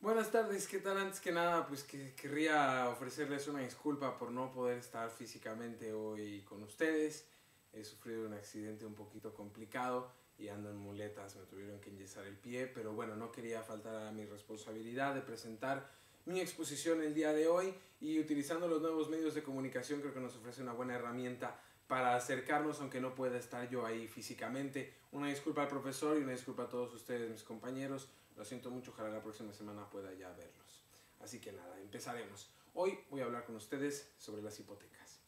Buenas tardes, ¿qué tal? Antes que nada, pues que querría ofrecerles una disculpa por no poder estar físicamente hoy con ustedes. He sufrido un accidente un poquito complicado y ando en muletas, me tuvieron que enyesar el pie, pero bueno, no quería faltar a mi responsabilidad de presentar mi exposición el día de hoy y utilizando los nuevos medios de comunicación creo que nos ofrece una buena herramienta para acercarnos, aunque no pueda estar yo ahí físicamente. Una disculpa al profesor y una disculpa a todos ustedes, mis compañeros. Lo siento mucho, ojalá la próxima semana pueda ya verlos. Así que nada, empezaremos. Hoy voy a hablar con ustedes sobre las hipotecas.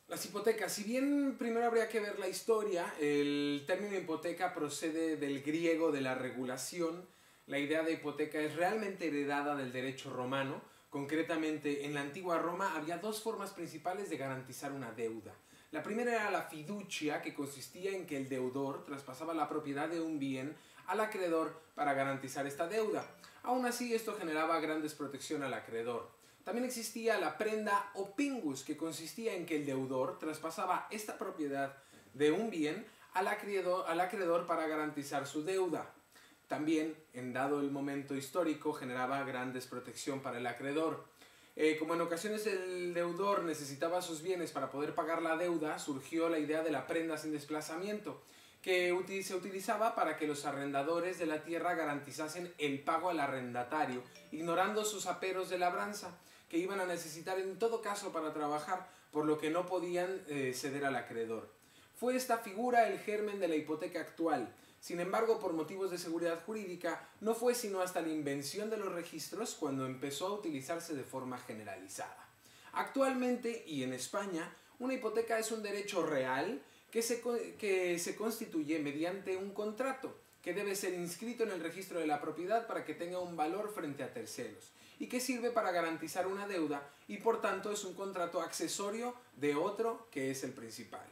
Las hipotecas, si bien primero habría que ver la historia, el término hipoteca procede del griego de la regulación. La idea de hipoteca es realmente heredada del derecho romano. Concretamente, en la antigua Roma había dos formas principales de garantizar una deuda. La primera era la fiducia, que consistía en que el deudor traspasaba la propiedad de un bien al acreedor para garantizar esta deuda. Aún así, esto generaba gran desprotección al acreedor. También existía la prenda o pingus, que consistía en que el deudor traspasaba esta propiedad de un bien al acreedor para garantizar su deuda. También, en dado el momento histórico, generaba gran desprotección para el acreedor. Como en ocasiones el deudor necesitaba sus bienes para poder pagar la deuda, surgió la idea de la prenda sin desplazamiento, que se utilizaba para que los arrendadores de la tierra garantizasen el pago al arrendatario, ignorando sus aperos de labranza, que iban a necesitar en todo caso para trabajar, por lo que no podían ceder al acreedor. Fue esta figura el germen de la hipoteca actual. Sin embargo, por motivos de seguridad jurídica, no fue sino hasta la invención de los registros cuando empezó a utilizarse de forma generalizada. Actualmente, y en España, una hipoteca es un derecho real que se constituye mediante un contrato que debe ser inscrito en el registro de la propiedad para que tenga un valor frente a terceros y que sirve para garantizar una deuda y por tanto es un contrato accesorio de otro que es el principal.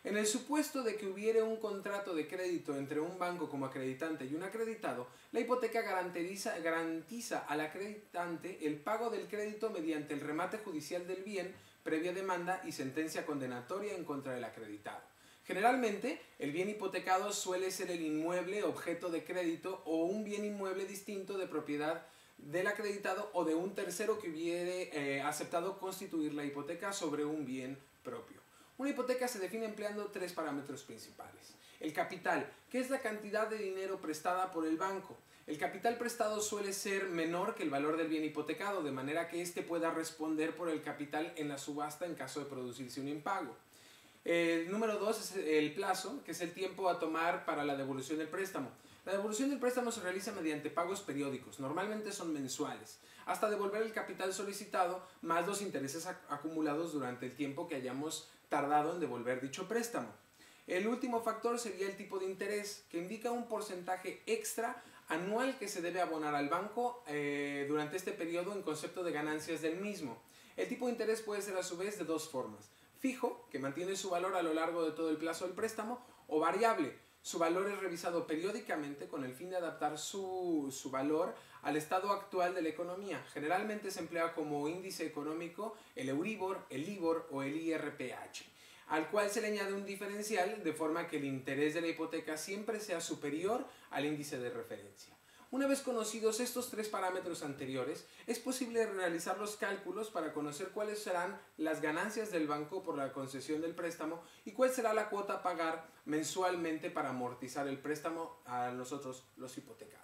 En el supuesto de que hubiere un contrato de crédito entre un banco como acreditante y un acreditado, la hipoteca garantiza al acreditante el pago del crédito mediante el remate judicial del bien, previa demanda y sentencia condenatoria en contra del acreditado. Generalmente, el bien hipotecado suele ser el inmueble objeto de crédito o un bien inmueble distinto de propiedad del acreditado o de un tercero que hubiere aceptado constituir la hipoteca sobre un bien propio. Una hipoteca se define empleando tres parámetros principales. El capital, que es la cantidad de dinero prestada por el banco. El capital prestado suele ser menor que el valor del bien hipotecado, de manera que éste pueda responder por el capital en la subasta en caso de producirse un impago. El número 2 es el plazo, que es el tiempo a tomar para la devolución del préstamo. La devolución del préstamo se realiza mediante pagos periódicos, normalmente son mensuales, hasta devolver el capital solicitado más los intereses acumulados durante el tiempo que hayamos tardado en devolver dicho préstamo. El último factor sería el tipo de interés, que indica un porcentaje extra anual que se debe abonar al banco durante este periodo en concepto de ganancias del mismo. El tipo de interés puede ser a su vez de dos formas: fijo, que mantiene su valor a lo largo de todo el plazo del préstamo, o variable. Su valor es revisado periódicamente con el fin de adaptar su valor al estado actual de la economía. Generalmente se emplea como índice económico el Euribor, el Libor o el IRPH, al cual se le añade un diferencial de forma que el interés de la hipoteca siempre sea superior al índice de referencia. Una vez conocidos estos tres parámetros anteriores, es posible realizar los cálculos para conocer cuáles serán las ganancias del banco por la concesión del préstamo y cuál será la cuota a pagar mensualmente para amortizar el préstamo a nosotros, los hipotecados.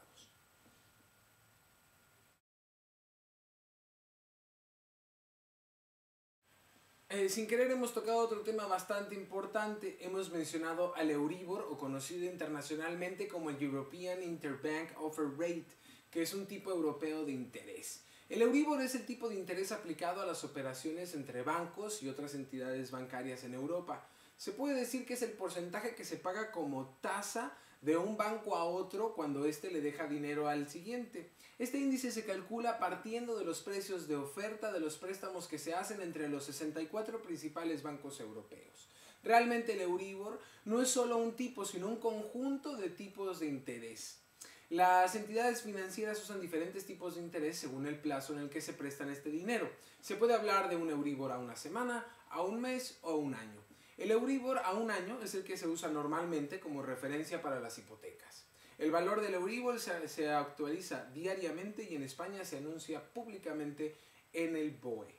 Sin querer hemos tocado otro tema bastante importante. Hemos mencionado al Euribor, o conocido internacionalmente como el European Interbank Offer Rate, que es un tipo europeo de interés. El Euribor es el tipo de interés aplicado a las operaciones entre bancos y otras entidades bancarias en Europa. Se puede decir que es el porcentaje que se paga como tasa de un banco a otro cuando éste le deja dinero al siguiente. Este índice se calcula partiendo de los precios de oferta de los préstamos que se hacen entre los 64 principales bancos europeos. Realmente el Euribor no es solo un tipo, sino un conjunto de tipos de interés. Las entidades financieras usan diferentes tipos de interés según el plazo en el que se prestan este dinero. Se puede hablar de un Euribor a una semana, a un mes o a un año. El Euribor a un año es el que se usa normalmente como referencia para las hipotecas. El valor del Euribor se actualiza diariamente y en España se anuncia públicamente en el BOE.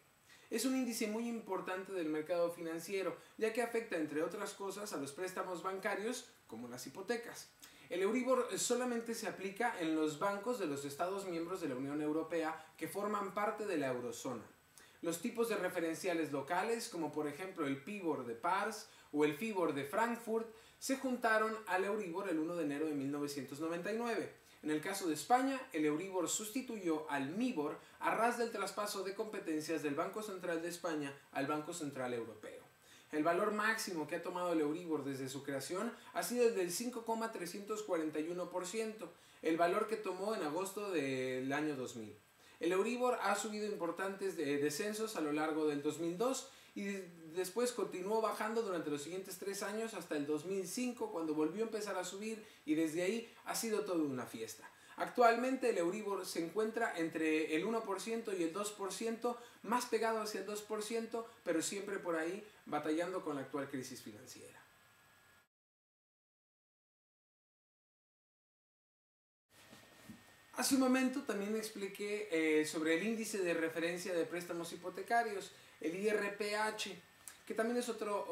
Es un índice muy importante del mercado financiero, ya que afecta, entre otras cosas, a los préstamos bancarios, como las hipotecas. El Euribor solamente se aplica en los bancos de los Estados miembros de la Unión Europea que forman parte de la eurozona. Los tipos de referenciales locales, como por ejemplo el PIBOR de París o el FIBOR de Frankfurt, se juntaron al Euribor el 1 de enero de 1999. En el caso de España, el Euribor sustituyó al MIBOR a ras del traspaso de competencias del Banco Central de España al Banco Central Europeo. El valor máximo que ha tomado el Euribor desde su creación ha sido el del 5,341%, el valor que tomó en agosto del año 2000. El Euribor ha subido importantes descensos a lo largo del 2002 y después continuó bajando durante los siguientes 3 años hasta el 2005, cuando volvió a empezar a subir, y desde ahí ha sido toda una fiesta. Actualmente el Euribor se encuentra entre el 1% y el 2%, más pegado hacia el 2%, pero siempre por ahí batallando con la actual crisis financiera. Hace un momento también expliqué sobre el índice de referencia de préstamos hipotecarios, el IRPH, que también es otro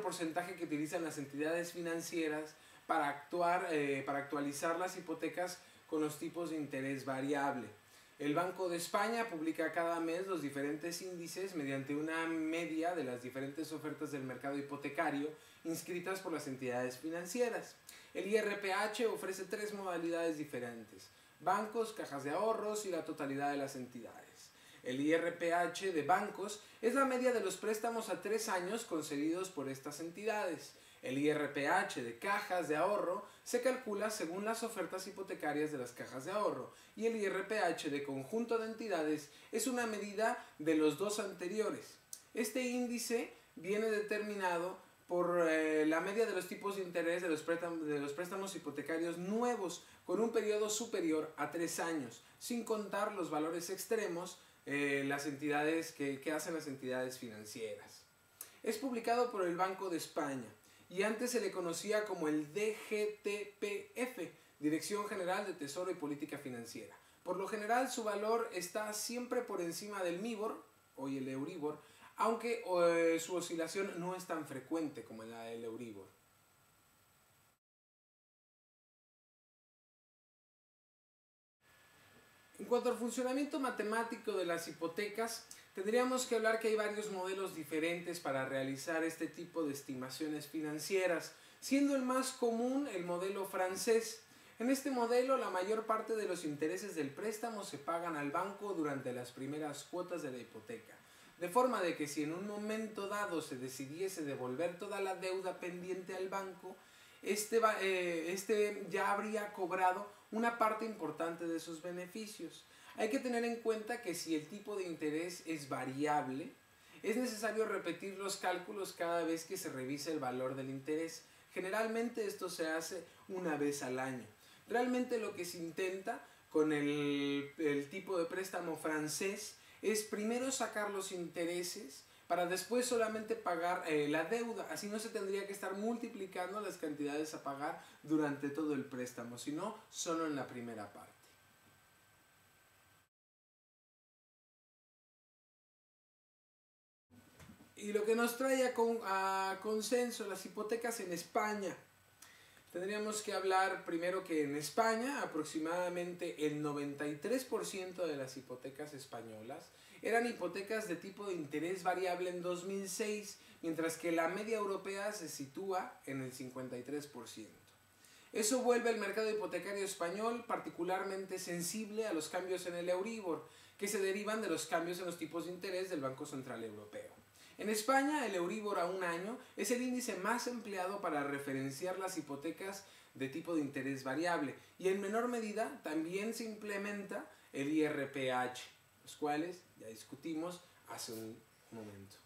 porcentaje que utilizan las entidades financieras para actualizar las hipotecas con los tipos de interés variable. El Banco de España publica cada mes los diferentes índices mediante una media de las diferentes ofertas del mercado hipotecario inscritas por las entidades financieras. El IRPH ofrece 3 modalidades diferentes: bancos, cajas de ahorros y la totalidad de las entidades. El IRPH de bancos es la media de los préstamos a 3 años concedidos por estas entidades. El IRPH de cajas de ahorro se calcula según las ofertas hipotecarias de las cajas de ahorro, y el IRPH de conjunto de entidades es una medida de los dos anteriores. Este índice viene determinado por la media de los tipos de interés de los préstamos hipotecarios nuevos con un periodo superior a 3 años, sin contar los valores extremos las entidades que hacen las entidades financieras. Es publicado por el Banco de España y antes se le conocía como el DGTPF, Dirección General de Tesoro y Política Financiera. Por lo general su valor está siempre por encima del MIBOR, hoy el Euribor, aunque su oscilación no es tan frecuente como la del Euribor. En cuanto al funcionamiento matemático de las hipotecas, tendríamos que hablar que hay varios modelos diferentes para realizar este tipo de estimaciones financieras, siendo el más común el modelo francés. En este modelo, la mayor parte de los intereses del préstamo se pagan al banco durante las primeras cuotas de la hipoteca, de forma de que si en un momento dado se decidiese devolver toda la deuda pendiente al banco, este ya habría cobrado una parte importante de sus beneficios. Hay que tener en cuenta que si el tipo de interés es variable, es necesario repetir los cálculos cada vez que se revise el valor del interés. Generalmente esto se hace una vez al año. Realmente lo que se intenta con el tipo de préstamo francés es primero sacar los intereses para después solamente pagar la deuda. Así no se tendría que estar multiplicando las cantidades a pagar durante todo el préstamo, sino solo en la primera parte. Y lo que nos trae a consenso las hipotecas en España. Tendríamos que hablar primero que en España aproximadamente el 93% de las hipotecas españolas eran hipotecas de tipo de interés variable en 2006, mientras que la media europea se sitúa en el 53%. Eso vuelve al mercado hipotecario español particularmente sensible a los cambios en el Euribor, que se derivan de los cambios en los tipos de interés del Banco Central Europeo. En España, el Euribor a un año es el índice más empleado para referenciar las hipotecas de tipo de interés variable, y en menor medida también se implementa el IRPH, los cuales ya discutimos hace un momento.